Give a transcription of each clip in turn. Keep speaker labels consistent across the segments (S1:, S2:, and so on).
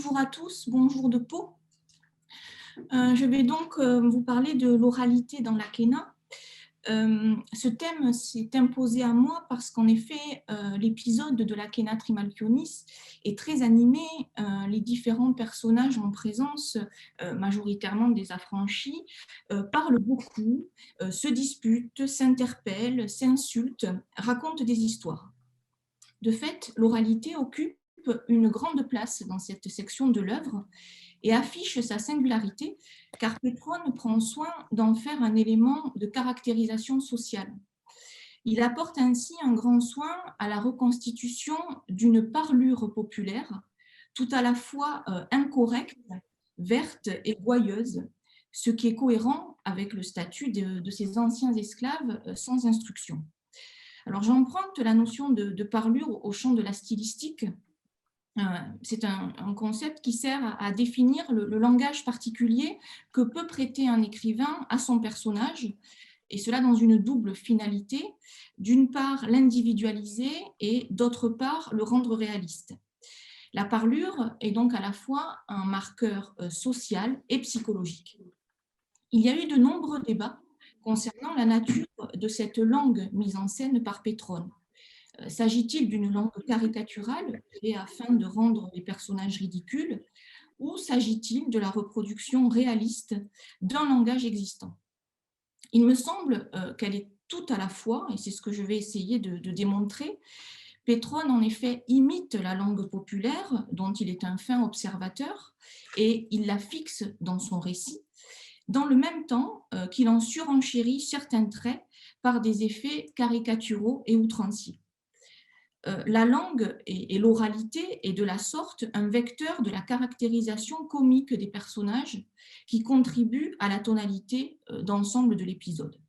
S1: bonjour à tous, bonjour de Pau. Je vais donc vous parler de l'oralité dans la Kéna. Ce thème s'est imposé à moi parce qu'en effet, l'épisode de la Kéna Trimalchionis est très animé. Les différents personnages en présence, majoritairement des affranchis, parlent beaucoup, se disputent, s'interpellent, s'insultent, racontent des histoires. De fait, l'oralité occupe une grande place dans cette section de l'œuvre et affiche sa singularité, car Pétrone prend soin d'en faire un élément de caractérisation sociale. Il apporte ainsi un grand soin à la reconstitution d'une parlure populaire, tout à la fois incorrecte, verte et gouailleuse, ce qui est cohérent avec le statut de ces anciens esclaves sans instruction. Alors j'emprunte la notion de parlure au champ de la stylistique. C'est un concept qui sert à définir le langage particulier que peut prêter un écrivain à son personnage, et cela dans une double finalité, d'une part l'individualiser et d'autre part le rendre réaliste. La parlure est donc à la fois un marqueur social et psychologique. Il y a eu de nombreux débats concernant la nature de cette langue mise en scène par Pétrone. S'agit-il d'une langue caricaturale créée afin de rendre les personnages ridicules, ou s'agit-il de la reproduction réaliste d'un langage existant? Il me semble qu'elle est tout à la fois, et c'est ce que je vais essayer de démontrer. Pétrone, en effet, imite la langue populaire, dont il est un fin observateur, et il la fixe dans son récit, dans le même temps qu'il en surenchérit certains traits par des effets caricaturaux et outranciers. La langue et l'oralité est de la sorte un vecteur de la caractérisation comique des personnages qui contribue à la tonalité d'ensemble de l'épisode.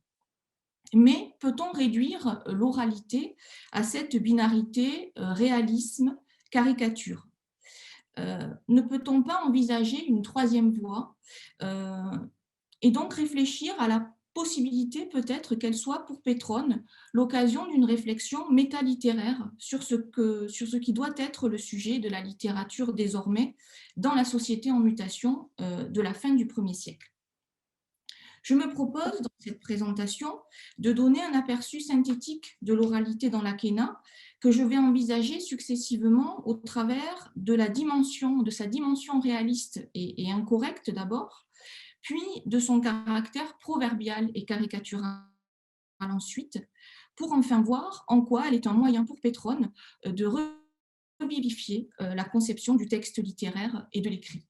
S1: Mais peut-on réduire l'oralité à cette binarité réalisme-caricature? Ne peut-on pas envisager une troisième voie et donc réfléchir à la possibilité peut-être qu'elle soit pour Pétrone l'occasion d'une réflexion métalittéraire sur ce qui doit être le sujet de la littérature désormais dans la société en mutation de la fin du 1er siècle. Je me propose dans cette présentation de donner un aperçu synthétique de l'oralité dans la Kéna que je vais envisager successivement au travers de sa dimension réaliste et incorrecte d'abord, puis de son caractère proverbial et caricatural ensuite, pour enfin voir en quoi elle est un moyen pour Pétrone de revivifier la conception du texte littéraire et de l'écrit.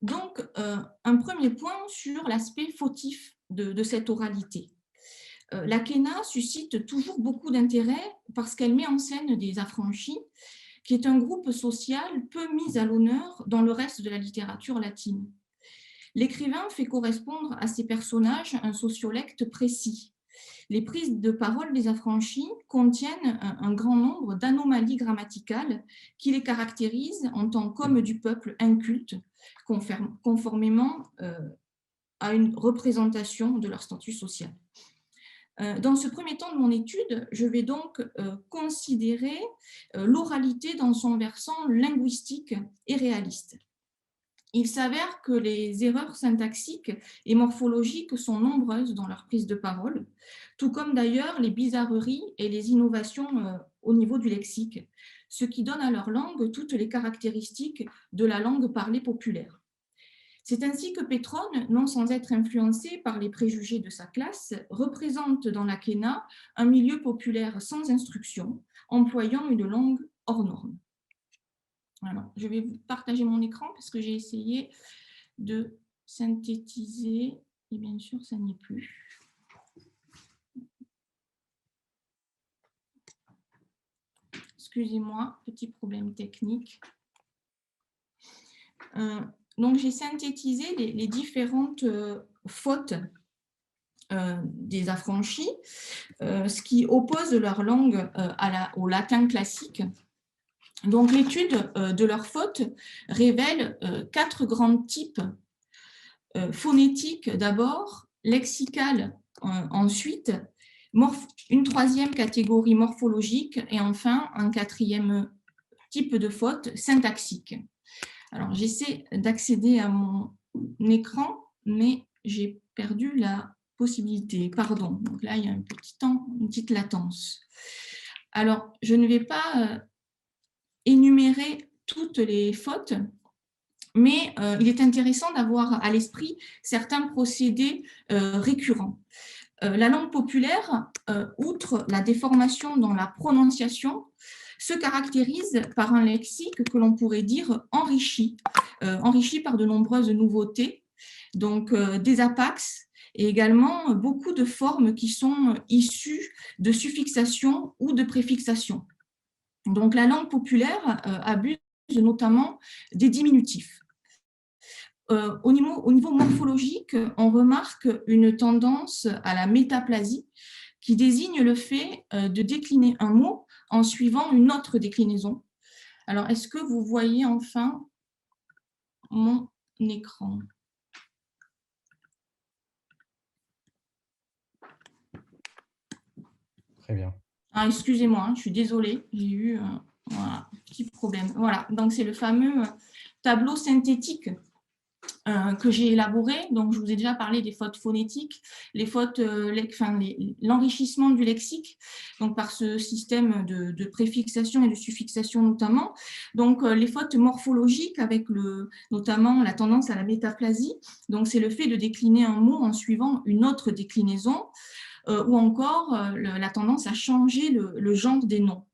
S1: Donc, un premier point sur l'aspect fautif de cette oralité. La Kéna suscite toujours beaucoup d'intérêt parce qu'elle met en scène des affranchis, qui est un groupe social peu mis à l'honneur dans le reste de la littérature latine. L'écrivain fait correspondre à ces personnages un sociolecte précis. Les prises de parole des affranchis contiennent un grand nombre d'anomalies grammaticales qui les caractérisent en tant qu'hommes du peuple inculte, conformément à une représentation de leur statut social. Dans ce premier temps de mon étude, je vais donc considérer l'oralité dans son versant linguistique et réaliste. Il s'avère que les erreurs syntaxiques et morphologiques sont nombreuses dans leur prise de parole, tout comme d'ailleurs les bizarreries et les innovations au niveau du lexique, ce qui donne à leur langue toutes les caractéristiques de la langue parlée populaire. C'est ainsi que Pétrone, non sans être influencé par les préjugés de sa classe, représente dans la Kéna un milieu populaire sans instruction, employant une langue hors norme. Alors, je vais vous partager mon écran parce que j'ai essayé de synthétiser et bien sûr, ça n'y est plus. Excusez-moi, petit problème technique. Donc, j'ai synthétisé les différentes fautes des affranchis, ce qui oppose leur langue au latin classique. Donc, l'étude de leurs fautes révèle 4 grands types phonétiques d'abord, lexicales ensuite, une troisième catégorie morphologique et enfin un quatrième type de faute syntaxique. Alors, j'essaie d'accéder à mon écran, mais j'ai perdu la possibilité. Pardon. Donc là, il y a un petit temps, une petite latence. Alors, je ne vais pas énumérer toutes les fautes, mais il est intéressant d'avoir à l'esprit certains procédés récurrents. La langue populaire, outre la déformation dans la prononciation, se caractérise par un lexique que l'on pourrait dire enrichi, enrichi par de nombreuses nouveautés, donc des apaxes et également beaucoup de formes qui sont issues de suffixation ou de préfixation. Donc la langue populaire abuse notamment des diminutifs. Au niveau morphologique, on remarque une tendance à la métaplasie qui désigne le fait de décliner un mot en suivant une autre déclinaison. Alors, est-ce que vous voyez enfin mon écran?
S2: Très bien.
S1: Ah, excusez-moi, je suis désolée, j'ai eu voilà, un petit problème. Voilà, donc c'est le fameux tableau synthétique que j'ai élaboré. Donc, je vous ai déjà parlé des fautes phonétiques, les fautes, l'enrichissement du lexique, donc par ce système de préfixation et de suffixation notamment. Donc, les fautes morphologiques avec notamment la tendance à la métaplasie. Donc, c'est le fait de décliner un mot en suivant une autre déclinaison, ou encore la tendance à changer le genre des noms.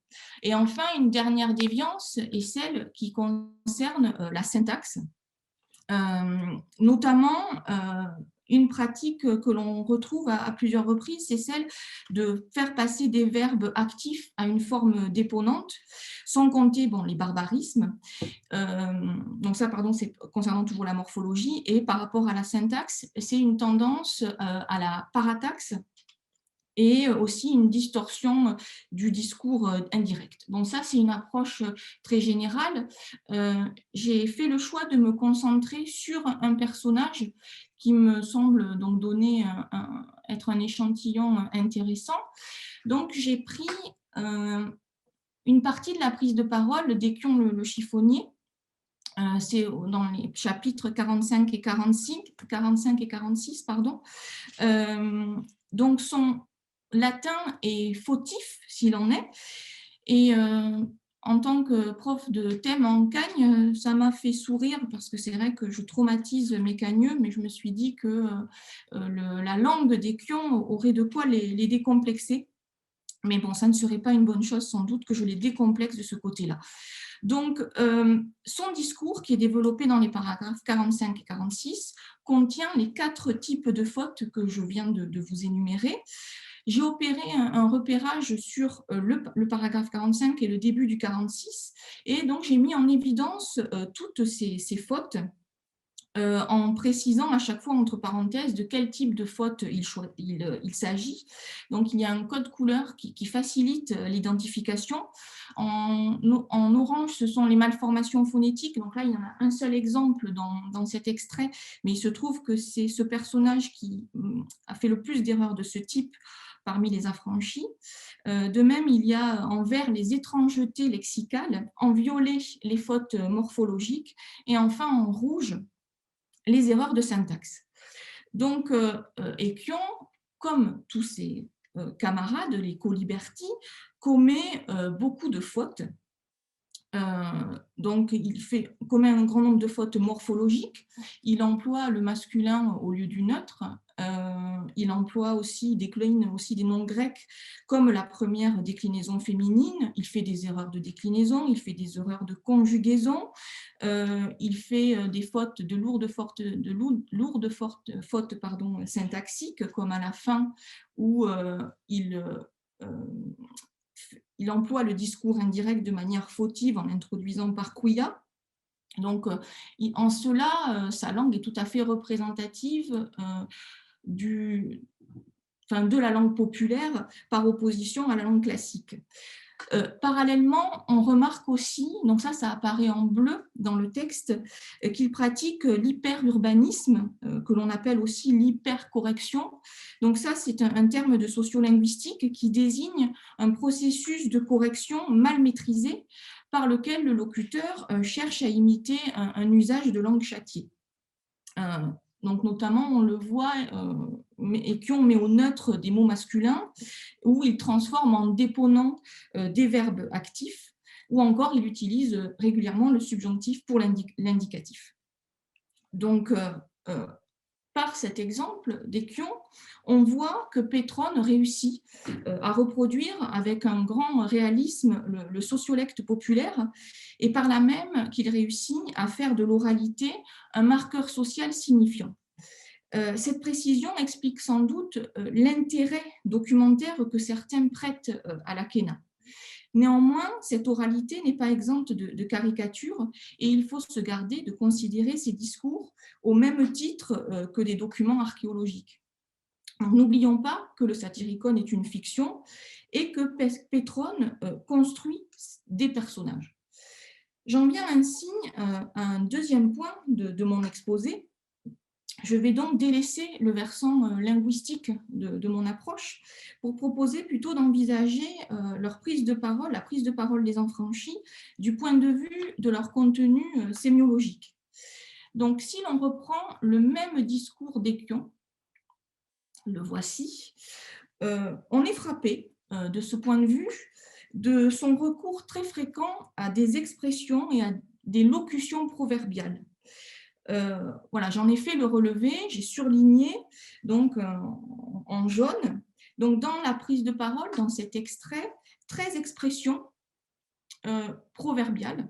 S1: Et enfin, une dernière déviance est celle qui concerne la syntaxe. Notamment, une pratique que l'on retrouve à plusieurs reprises, c'est celle de faire passer des verbes actifs à une forme déponente, sans compter les barbarismes. Donc ça, pardon, c'est concernant toujours la morphologie. Et par rapport à la syntaxe, c'est une tendance à la parataxe, et aussi une distorsion du discours indirect. Donc ça, c'est une approche très générale. J'ai fait le choix de me concentrer sur un personnage qui me semble donc être un échantillon intéressant. Donc j'ai pris une partie de la prise de parole d'Échion le chiffonnier. C'est dans les chapitres 45 et 46, pardon. Donc son latin est fautif, s'il en est. Et en tant que prof de thème en cagne, ça m'a fait sourire parce que c'est vrai que je traumatise mes cagneux, mais je me suis dit que la langue des Kions aurait de quoi les décomplexer. Mais bon, ça ne serait pas une bonne chose sans doute que je les décomplexe de ce côté-là. Donc, son discours, qui est développé dans les paragraphes 45 et 46, contient les 4 types de fautes que je viens de vous énumérer. J'ai opéré un repérage sur le paragraphe 45 et le début du 46, et donc j'ai mis en évidence toutes ces fautes, en précisant à chaque fois entre parenthèses de quel type de faute il s'agit. Donc, il y a un code couleur qui facilite l'identification. En orange, ce sont les malformations phonétiques. Donc là, il y en a un seul exemple dans cet extrait, mais il se trouve que c'est ce personnage qui a fait le plus d'erreurs de ce type parmi les affranchis. De même, il y a en vert les étrangetés lexicales, en violet les fautes morphologiques, et enfin en rouge les erreurs de syntaxe. Donc, Échion, comme tous ses camarades, les coliberti, commet beaucoup de fautes. Donc, il commet un grand nombre de fautes morphologiques. Il emploie le masculin au lieu du neutre. Il décline aussi des noms grecs comme la première déclinaison féminine. Il fait des erreurs de déclinaison, il fait des erreurs de conjugaison, il fait des fautes de lourdes fautes syntaxiques, comme à la fin où il emploie le discours indirect de manière fautive en l'introduisant par quia. Donc, en cela, sa langue est tout à fait représentative de la langue populaire par opposition à la langue classique. Parallèlement, on remarque aussi, donc ça apparaît en bleu dans le texte, qu'il pratique l'hyperurbanisme, que l'on appelle aussi l'hypercorrection. Donc ça, c'est un terme de sociolinguistique qui désigne un processus de correction mal maîtrisé par lequel le locuteur cherche à imiter un usage de langue châtiée. Donc notamment, on le voit, Équion met au neutre des mots masculins, où il transforme en déponent des verbes actifs, ou encore il utilise régulièrement le subjonctif pour l'indicatif. Donc, par cet exemple d'Équion, on voit que Pétrone réussit à reproduire avec un grand réalisme le sociolecte populaire, et par là même qu'il réussit à faire de l'oralité un marqueur social signifiant. Cette précision explique sans doute l'intérêt documentaire que certains prêtent à la Kéna. Néanmoins, cette oralité n'est pas exempte de caricatures et il faut se garder de considérer ces discours au même titre que des documents archéologiques. N'oublions pas que le Satyricon est une fiction et que Pétrone construit des personnages. J'en viens ainsi à un deuxième point de mon exposé. Je vais donc délaisser le versant linguistique de mon approche pour proposer plutôt d'envisager leur prise de parole, la prise de parole des affranchis, du point de vue de leur contenu sémiologique. Donc, si l'on reprend le même discours d'Équion, le voici, on est frappé de ce point de vue de son recours très fréquent à des expressions et à des locutions proverbiales. Voilà, j'en ai fait le relevé, j'ai surligné donc en jaune. Donc dans la prise de parole, dans cet extrait, 13 expressions proverbiales,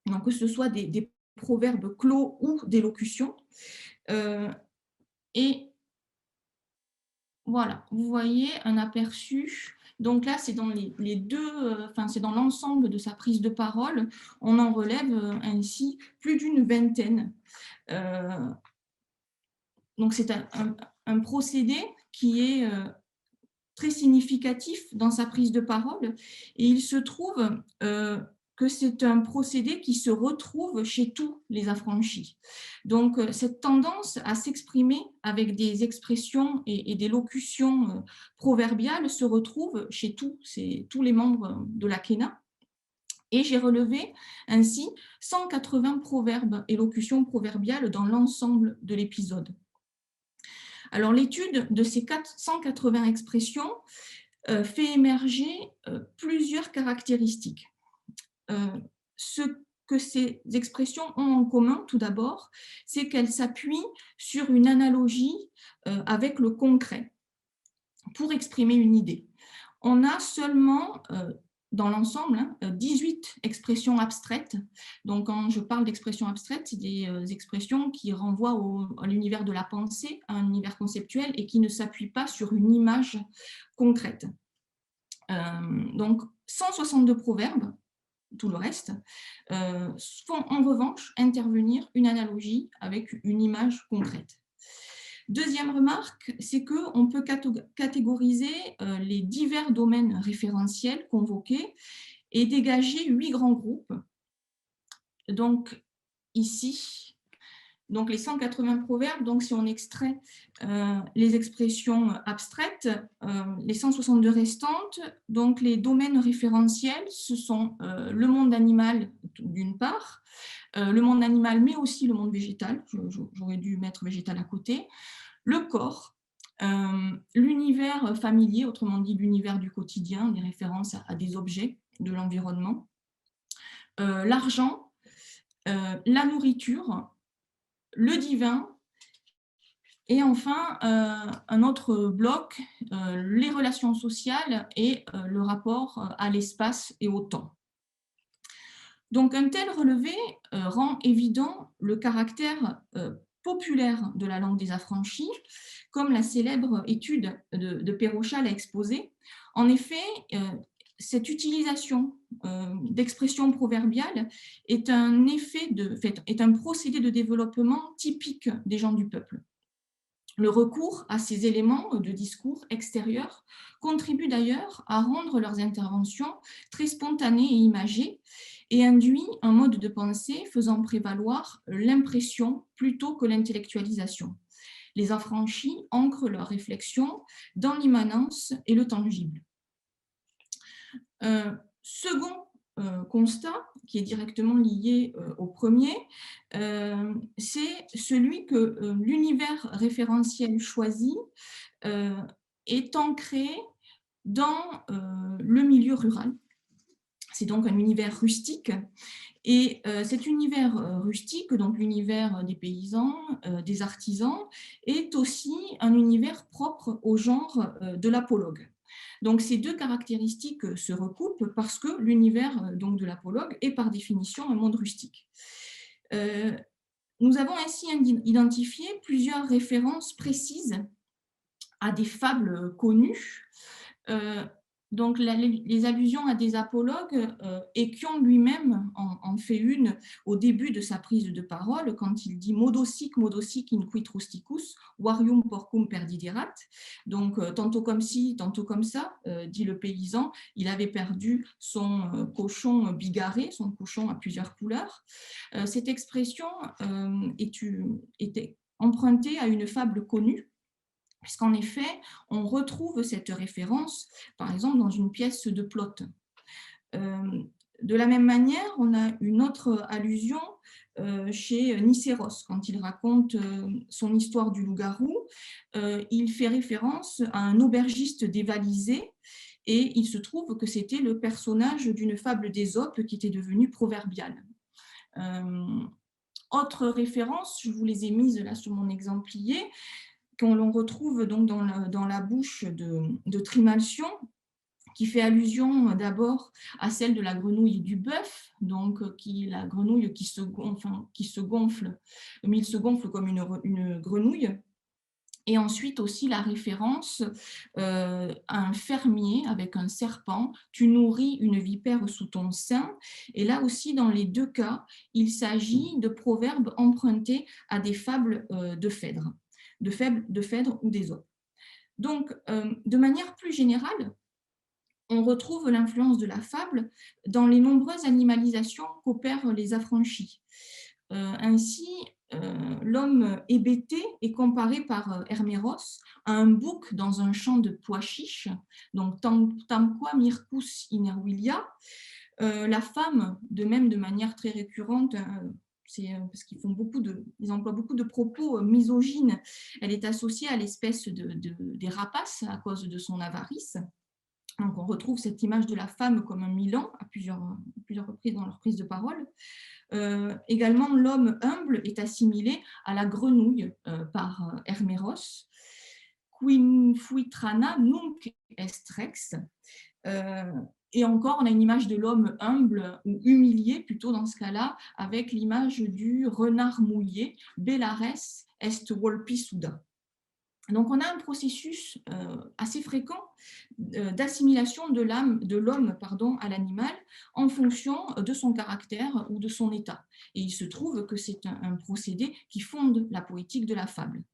S1: donc que ce soit des proverbes clos ou des locutions. Et voilà, vous voyez un aperçu. Donc là, c'est dans les deux, c'est dans l'ensemble de sa prise de parole, on en relève ainsi plus d'une vingtaine. Donc c'est un procédé qui est très significatif dans sa prise de parole, et il se trouve que c'est un procédé qui se retrouve chez tous les affranchis. Donc cette tendance à s'exprimer avec des expressions et des locutions proverbiales se retrouve chez tous les membres de la Kéna. Et j'ai relevé ainsi 180 proverbes et locutions proverbiales dans l'ensemble de l'épisode. Alors, l'étude de ces 180 expressions fait émerger plusieurs caractéristiques. Ce que ces expressions ont en commun, tout d'abord, c'est qu'elles s'appuient sur une analogie avec le concret pour exprimer une idée. On a seulement dans l'ensemble 18 expressions abstraites. Donc, quand je parle d'expressions abstraites, c'est des expressions qui renvoient à l'univers de la pensée, à un univers conceptuel et qui ne s'appuient pas sur une image concrète. Donc, 162 proverbes, tout le reste, font en revanche intervenir une analogie avec une image concrète. Deuxième remarque, c'est qu'on peut catégoriser les divers domaines référentiels convoqués et dégager 8 grands groupes. Donc, ici, donc les 180 proverbes, donc si on extrait les expressions abstraites, les 162 restantes, donc les domaines référentiels, ce sont le monde animal d'une part, le monde animal, mais aussi le monde végétal, j'aurais dû mettre végétal à côté, le corps, l'univers familier, autrement dit l'univers du quotidien, des références à des objets de l'environnement, l'argent, la nourriture, le divin, et enfin un autre bloc, les relations sociales et le rapport à l'espace et au temps. Donc un tel relevé rend évident le caractère populaire de la langue des affranchis, comme la célèbre étude de Pérochal l'a exposé. En effet, cette utilisation d'expressions proverbiales est un procédé de développement typique des gens du peuple. Le recours à ces éléments de discours extérieurs contribue d'ailleurs à rendre leurs interventions très spontanées et imagées et induit un mode de pensée faisant prévaloir l'impression plutôt que l'intellectualisation. Les affranchis ancrent leurs réflexions dans l'immanence et le tangible. Second constat, qui est directement lié au premier, c'est celui que l'univers référentiel choisi est ancré dans le milieu rural. C'est donc un univers rustique. Et cet univers rustique, donc l'univers des paysans, des artisans, est aussi un univers propre au genre de l'apologue. Donc ces deux caractéristiques se recoupent parce que l'univers donc de l'apologue est par définition un monde rustique. Nous avons ainsi identifié plusieurs références précises à des fables connues. Donc les allusions à des apologues, Échion lui-même en fait une au début de sa prise de parole quand il dit modosic in quid rusticus, varium porcum perdiderat. Donc tantôt comme ci, tantôt comme ça, dit le paysan, il avait perdu son cochon bigarré, son cochon à plusieurs couleurs. Cette expression était empruntée à une fable connue, puisqu'en effet, on retrouve cette référence, par exemple, dans une pièce de Plaute. De la même manière, on a une autre allusion chez Nicéros, quand il raconte son histoire du loup-garou. Il fait référence à un aubergiste dévalisé, et il se trouve que c'était le personnage d'une fable d'Ésope qui était devenue proverbiale. Autre référence, je vous les ai mises là sur mon exemplier, qu'on retrouve donc dans la bouche de Trimalcion, qui fait allusion d'abord à celle de la grenouille du bœuf, donc la grenouille qui se gonfle, mais il se gonfle comme une grenouille. Et ensuite aussi la référence à un fermier avec un serpent, tu nourris une vipère sous ton sein. Et là aussi, dans les deux cas, il s'agit de proverbes empruntés à des fables de Phèdre. De Phèdre ou d'Ésope. Donc, de manière plus générale, on retrouve l'influence de la fable dans les nombreuses animalisations qu'opèrent les affranchis. Ainsi, l'homme hébété est comparé par Herméros à un bouc dans un champ de pois chiches, donc tamquam mircus inervilia. La femme, de même de manière très récurrente, parce ils emploient beaucoup de propos misogynes, elle est associée à l'espèce des rapaces à cause de son avarice. Donc on retrouve cette image de la femme comme un Milan à plusieurs reprises dans leur prise de parole. Également, l'homme humble est assimilé à la grenouille par Herméros. Quin fuitrana nunc est rex. Et encore, on a une image de l'homme humble ou humilié, plutôt dans ce cas-là, avec l'image du renard mouillé, Bellares est volpi suda. Donc, on a un processus assez fréquent d'assimilation de l'homme à l'animal en fonction de son caractère ou de son état. Et il se trouve que c'est un procédé qui fonde la poétique de la fable.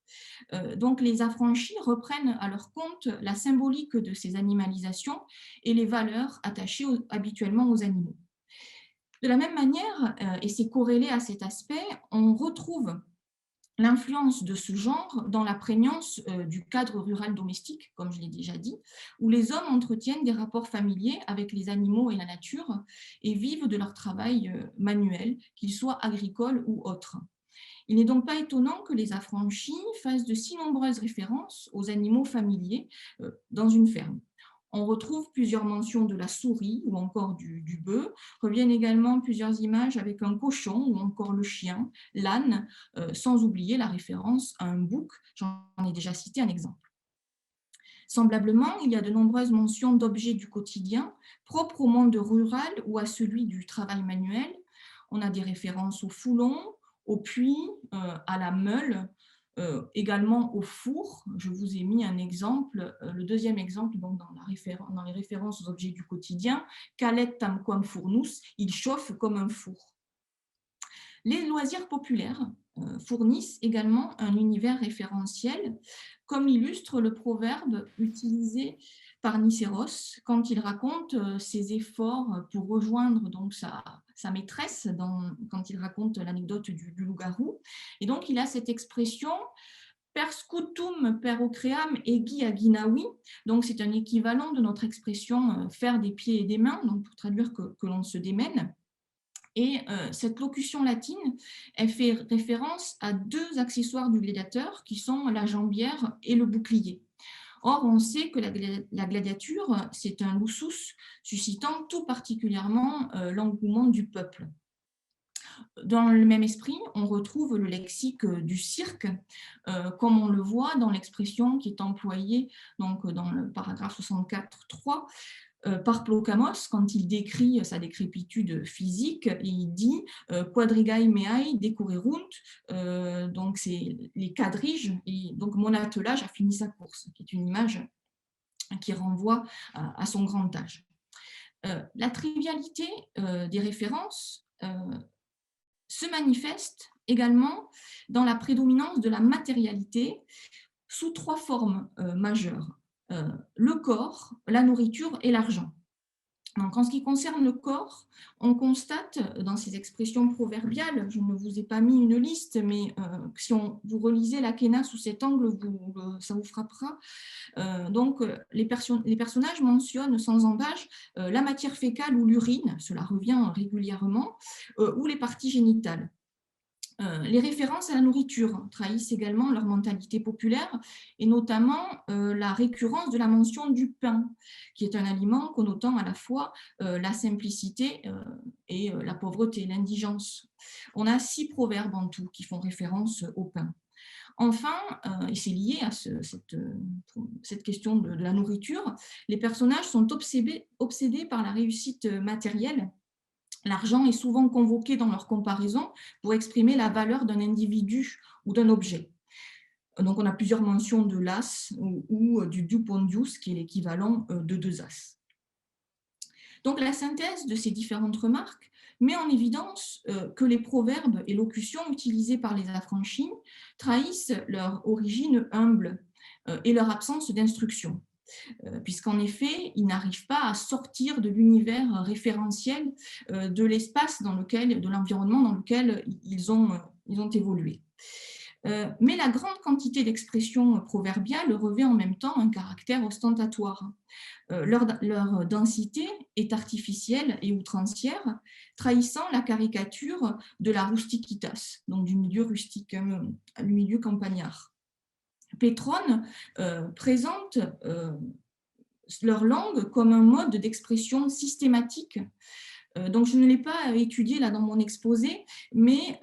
S1: Donc, les affranchis reprennent à leur compte la symbolique de ces animalisations et les valeurs attachées habituellement aux animaux. De la même manière, et c'est corrélé à cet aspect, on retrouve l'influence de ce genre dans la prégnance du cadre rural domestique, comme je l'ai déjà dit, où les hommes entretiennent des rapports familiers avec les animaux et la nature et vivent de leur travail manuel, qu'il soit agricole ou autre. Il n'est donc pas étonnant que les affranchis fassent de si nombreuses références aux animaux familiers dans une ferme. On retrouve plusieurs mentions de la souris ou encore du bœuf. Reviennent également plusieurs images avec un cochon ou encore le chien, l'âne, sans oublier la référence à un bouc. J'en ai déjà cité un exemple. Semblablement, il y a de nombreuses mentions d'objets du quotidien propres au monde rural ou à celui du travail manuel. On a des références au foulon, au puits, à la meule, également au four. Je vous ai mis un exemple, le deuxième exemple donc dans les références aux objets du quotidien. Calet tamquam furnus, il chauffe comme un four. Les loisirs populaires fournissent également un univers référentiel, comme l'illustre le proverbe utilisé par Nicéros quand il raconte ses efforts pour rejoindre donc sa maîtresse quand il raconte l'anecdote du loup-garou. Et donc, il a cette expression per scutum per ocream egi aginawi. Donc, c'est un équivalent de notre expression faire des pieds et des mains, donc pour traduire que l'on se démène. Et cette locution latine, elle fait référence à deux accessoires du gladiateur qui sont la jambière et le bouclier. Or, on sait que la gladiature, c'est un lusus suscitant tout particulièrement l'engouement du peuple. Dans le même esprit, on retrouve le lexique du cirque, comme on le voit dans l'expression qui est employée donc, dans le paragraphe 64.3 par Plocamos, quand il décrit sa décrépitude physique, il dit quadrigae meae decurerunt, donc c'est les quadriges, et donc mon attelage a fini sa course, qui est une image qui renvoie à son grand âge. La trivialité des références se manifeste également dans la prédominance de la matérialité sous trois formes majeures. Le corps, la nourriture et l'argent. Donc, en ce qui concerne le corps, on constate dans ces expressions proverbiales, je ne vous ai pas mis une liste, mais si vous relisez la Kéna sous cet angle, ça vous frappera. Donc, les personnages mentionnent sans embâche la matière fécale ou l'urine, cela revient régulièrement, ou les parties génitales. Les références à la nourriture trahissent également leur mentalité populaire et notamment la récurrence de la mention du pain, qui est un aliment connotant à la fois la simplicité et la pauvreté, l'indigence. On a 6 proverbes en tout qui font référence au pain. Enfin, et c'est lié à cette question de la nourriture, les personnages sont obsédés par la réussite matérielle. L'argent est souvent convoqué dans leur comparaison pour exprimer la valeur d'un individu ou d'un objet. Donc, on a plusieurs mentions de l'as ou du dupondius, qui est l'équivalent de 2 as. Donc, la synthèse de ces différentes remarques met en évidence que les proverbes et locutions utilisés par les affranchis trahissent leur origine humble et leur absence d'instruction. Puisqu'en effet, ils n'arrivent pas à sortir de l'univers référentiel de l'espace de l'environnement dans lequel ils ont évolué. Mais la grande quantité d'expressions proverbiales revêt en même temps un caractère ostentatoire. Leur densité est artificielle et outrancière, trahissant la caricature de la rusticitas, donc du milieu rustique, du milieu campagnard. Pétrone présente leur langue comme un mode d'expression systématique. Donc, je ne l'ai pas étudié là dans mon exposé, mais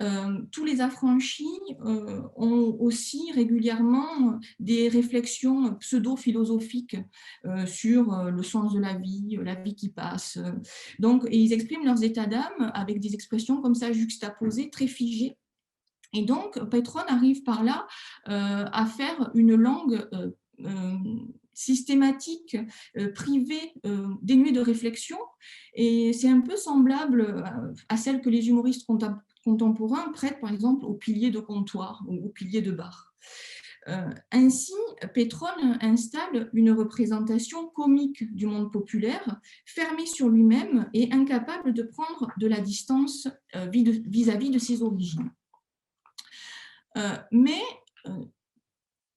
S1: tous les affranchis ont aussi régulièrement des réflexions pseudo-philosophiques sur le sens de la vie qui passe. Donc, et ils expriment leurs états d'âme avec des expressions comme ça juxtaposées, très figées. Et donc, Pétrone arrive par là à faire une langue systématique, privée, dénuée de réflexion. Et c'est un peu semblable à celle que les humoristes contemporains prêtent, par exemple, aux piliers de comptoir ou aux piliers de bar. Ainsi, Pétrone installe une représentation comique du monde populaire, fermé sur lui-même et incapable de prendre de la distance vis-à-vis de ses origines. Mais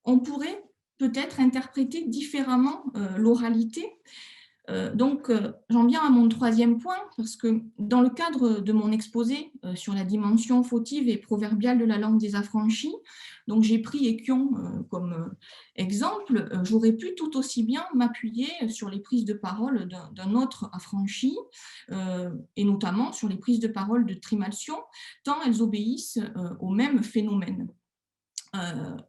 S1: on pourrait peut-être interpréter différemment l'oralité. Donc, j'en viens à mon troisième point, parce que dans le cadre de mon exposé sur la dimension fautive et proverbiale de la langue des affranchis, donc j'ai pris Échion comme exemple, j'aurais pu tout aussi bien m'appuyer sur les prises de parole d'un autre affranchi, et notamment sur les prises de parole de Trimalcion, tant elles obéissent au même phénomène.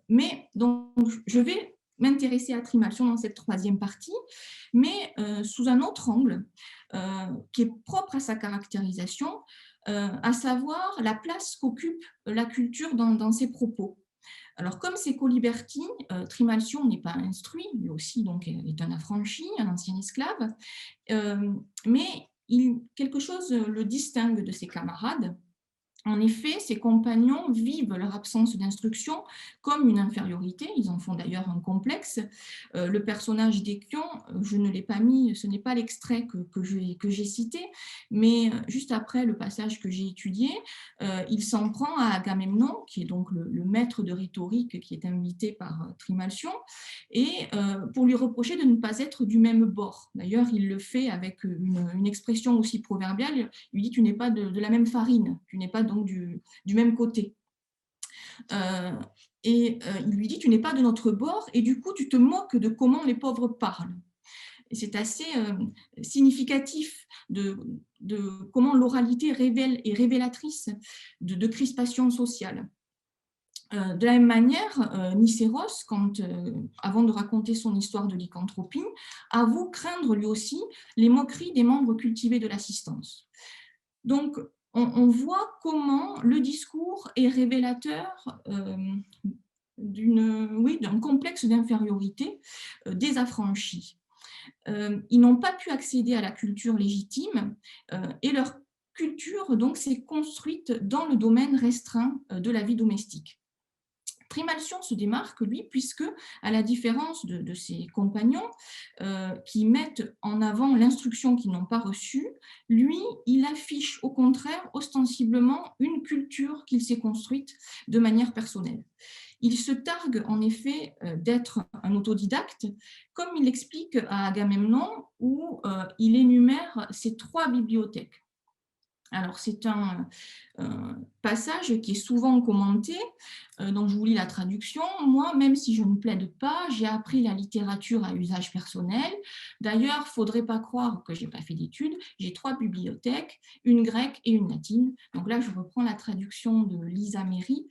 S1: Mais donc, je vais m'intéresser à Trimalcion dans cette troisième partie, mais sous un autre angle qui est propre à sa caractérisation, à savoir la place qu'occupe la culture dans ses propos. Alors, comme c'est Coliberti, Trimalcion n'est pas instruit, lui aussi donc, est un affranchi, un ancien esclave, mais quelque chose le distingue de ses camarades. En effet, ses compagnons vivent leur absence d'instruction comme une infériorité. Ils en font d'ailleurs un complexe. Le personnage d'Échion, je ne l'ai pas mis, ce n'est pas l'extrait que j'ai cité, mais juste après le passage que j'ai étudié, il s'en prend à Agamemnon, qui est donc le maître de rhétorique qui est invité par Trimalcion, et pour lui reprocher de ne pas être du même bord. D'ailleurs, il le fait avec une expression aussi proverbiale. Il lui dit: tu n'es pas de la même farine, tu n'es pas donc du même côté. Il lui dit: tu n'es pas de notre bord, et du coup, tu te moques de comment les pauvres parlent. Et c'est assez significatif de comment l'oralité est révélatrice de crispation sociale. De la même manière, Nicéros, avant de raconter son histoire de lycanthropie, avoue craindre lui aussi les moqueries des membres cultivés de l'assistance. Donc, on voit comment le discours est révélateur d'un complexe d'infériorité des affranchis. Ils n'ont pas pu accéder à la culture légitime et leur culture donc s'est construite dans le domaine restreint de la vie domestique. Trimalcion se démarque, lui, puisque, à la différence de ses compagnons qui mettent en avant l'instruction qu'ils n'ont pas reçue, lui, il affiche au contraire ostensiblement une culture qu'il s'est construite de manière personnelle. Il se targue en effet d'être un autodidacte, comme il l'explique à Agamemnon, où il énumère ses 3 bibliothèques. Alors, c'est un passage qui est souvent commenté, donc je vous lis la traduction. Moi, même si je ne plaide pas, j'ai appris la littérature à usage personnel. D'ailleurs, il ne faudrait pas croire que je n'ai pas fait d'études. J'ai 3 bibliothèques, une grecque et une latine. Donc là, je reprends la traduction de Lisa Méry,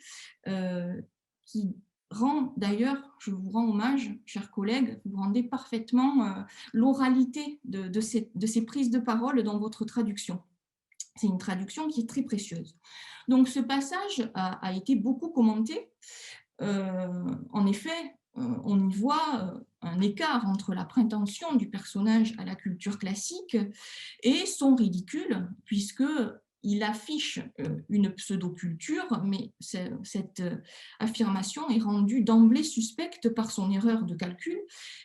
S1: qui rend, d'ailleurs, je vous rends hommage, chers collègues, vous rendez parfaitement l'oralité de ces prises de parole dans votre traduction. C'est une traduction qui est très précieuse. Donc, ce passage a été beaucoup commenté. En effet, on y voit un écart entre la prétention du personnage à la culture classique et son ridicule, puisqu'il affiche une pseudo-culture, mais cette affirmation est rendue d'emblée suspecte par son erreur de calcul,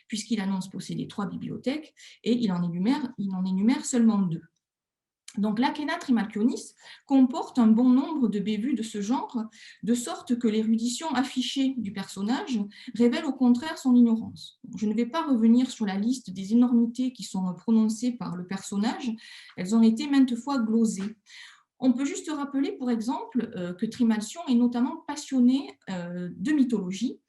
S1: puisqu'il annonce posséder 3 bibliothèques et il en énumère seulement 2. Donc, l'Akena Trimalchionis comporte un bon nombre de bévues de ce genre, de sorte que l'érudition affichée du personnage révèle au contraire son ignorance. Je ne vais pas revenir sur la liste des énormités qui sont prononcées par le personnage, elles ont été maintes fois glosées. On peut juste rappeler, pour exemple, que Trimalcion est notamment passionné de mythologie.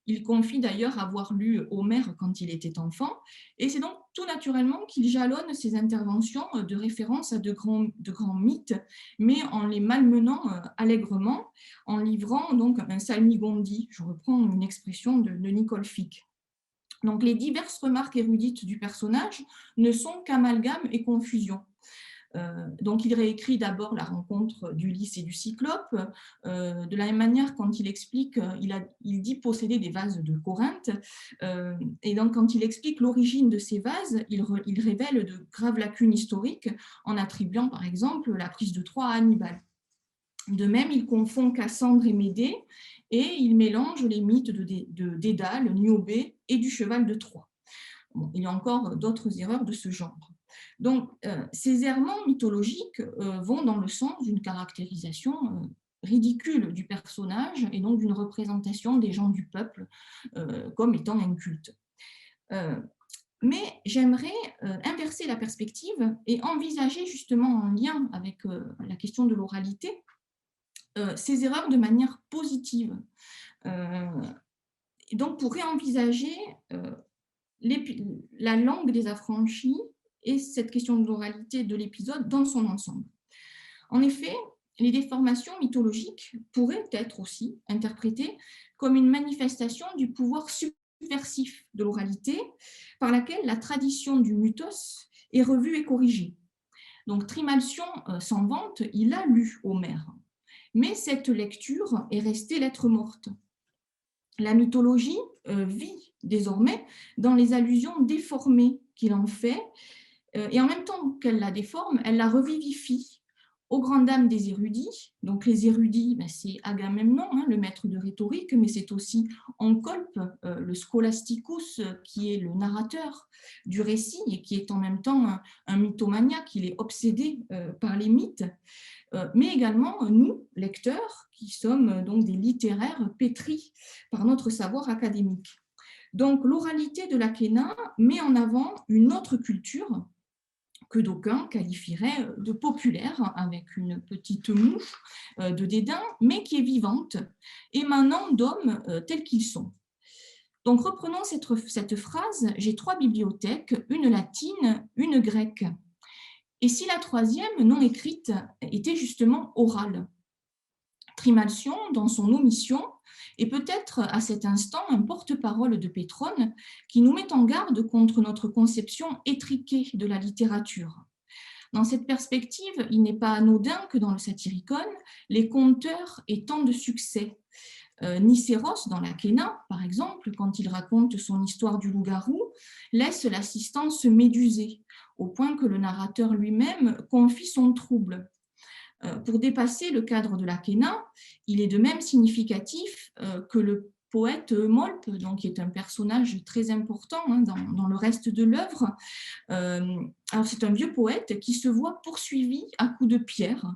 S1: Il confie d'ailleurs avoir lu Homère quand il était enfant, et c'est donc tout naturellement qu'il jalonne ses interventions de référence à de grands mythes, mais en les malmenant allègrement, en livrant donc un salmigondi. Je reprends une expression de Nicole Fick. Donc les diverses remarques érudites du personnage ne sont qu'amalgame et confusion. Donc, il réécrit d'abord la rencontre d'Ulysse et du Cyclope. De la même manière, quand il explique, il dit posséder des vases de Corinthe. Et donc, quand il explique l'origine de ces vases, il révèle de graves lacunes historiques en attribuant, par exemple, la prise de Troie à Hannibal. De même, il confond Cassandre et Médée et il mélange les mythes de Dédale, Niobé et du cheval de Troie. Bon, il y a encore d'autres erreurs de ce genre. Donc, ces errements mythologiques vont dans le sens d'une caractérisation ridicule du personnage et donc d'une représentation des gens du peuple comme étant incultes. Mais j'aimerais inverser la perspective et envisager justement en lien avec la question de l'oralité ces erreurs de manière positive. Et donc, pour réenvisager la langue des affranchis et cette question de l'oralité de l'épisode dans son ensemble. En effet, les déformations mythologiques pourraient être aussi interprétées comme une manifestation du pouvoir subversif de l'oralité par laquelle la tradition du mythos est revue et corrigée. Donc Trimalcion s'en vante, il a lu Homère, mais cette lecture est restée lettre morte. La mythologie vit désormais dans les allusions déformées qu'il en fait, et en même temps qu'elle la déforme, elle la revivifie aux grandes dames des érudits. Donc les érudits, ben, c'est Agamemnon, hein, le maître de rhétorique, mais c'est aussi Encolpe, le scholasticus, qui est le narrateur du récit et qui est en même temps un mythomaniaque, il est obsédé par les mythes, mais également nous, lecteurs, qui sommes donc des littéraires pétris par notre savoir académique. Donc l'oralité de l'Akhéna met en avant une autre culture que d'aucuns qualifieraient de populaire, avec une petite moue de dédain, mais qui est vivante, émanant d'hommes tels qu'ils sont. Donc reprenons cette phrase, j'ai 3 bibliothèques, une latine, une grecque. Et si la troisième, non écrite, était justement orale? Trimalcion, dans son omission, est peut-être à cet instant un porte-parole de Pétrone qui nous met en garde contre notre conception étriquée de la littérature. Dans cette perspective, il n'est pas anodin que dans le Satyricon, les conteurs aient tant de succès. Nicéros, dans l'Akhéna, par exemple, quand il raconte son histoire du loup-garou, laisse l'assistant se méduser, au point que le narrateur lui-même confie son trouble. Pour dépasser le cadre de l'Akhéna, il est de même significatif que le poète Eumolpe, donc, qui est un personnage très important hein, dans le reste de l'œuvre. Alors c'est un vieux poète qui se voit poursuivi à coups de pierre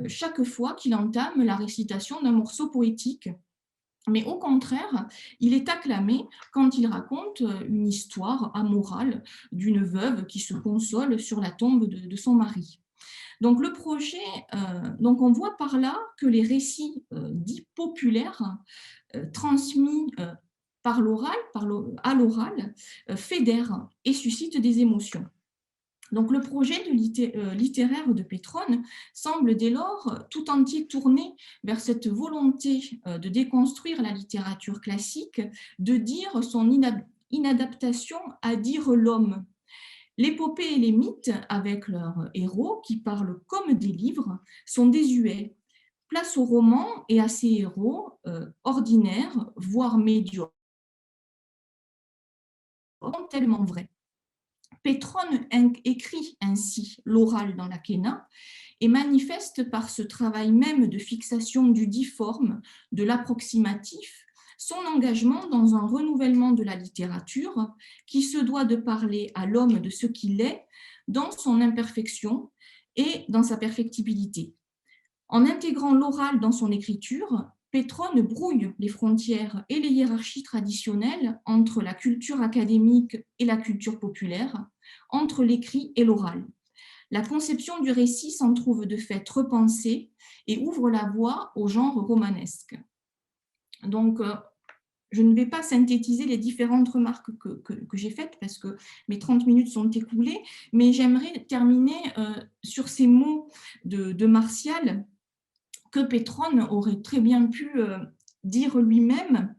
S1: chaque fois qu'il entame la récitation d'un morceau poétique. Mais au contraire, il est acclamé quand il raconte une histoire amorale d'une veuve qui se console sur la tombe de son mari. Donc le projet, donc on voit par là que les récits dits populaires transmis par l'oral, à l'oral, fédèrent et suscitent des émotions. Donc le projet littéraire de Pétrone semble dès lors tout entier tourné vers cette volonté de déconstruire la littérature classique, de dire son inadaptation à dire l'homme. L'épopée et les mythes, avec leurs héros qui parlent comme des livres, sont désuets. Place au roman et à ses héros ordinaires, voire médiocres, tellement vrais. Pétrone écrit ainsi l'oral dans l'Akhéna et manifeste par ce travail même de fixation du difforme, de l'approximatif, son engagement dans un renouvellement de la littérature qui se doit de parler à l'homme de ce qu'il est dans son imperfection et dans sa perfectibilité. En intégrant l'oral dans son écriture, Pétrone brouille les frontières et les hiérarchies traditionnelles entre la culture académique et la culture populaire, entre l'écrit et l'oral. La conception du récit s'en trouve de fait repensée et ouvre la voie au genre romanesque. Donc, je ne vais pas synthétiser les différentes remarques que j'ai faites parce que mes 30 minutes sont écoulées, mais j'aimerais terminer sur ces mots de Martial que Pétrone aurait très bien pu dire lui-même.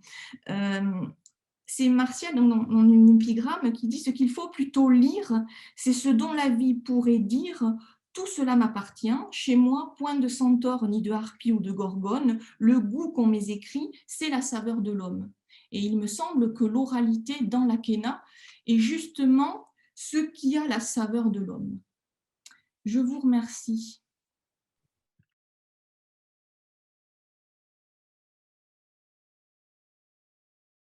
S1: C'est Martial dans une épigramme qui dit « Ce qu'il faut plutôt lire, c'est ce dont la vie pourrait dire « Tout cela m'appartient, chez moi, point de centaure ni de harpie ou de gorgone, le goût qu'ont mes écrits, c'est la saveur de l'homme. » Et il me semble que l'oralité dans l'Akhéna est justement ce qui a la saveur de l'homme. Je vous remercie.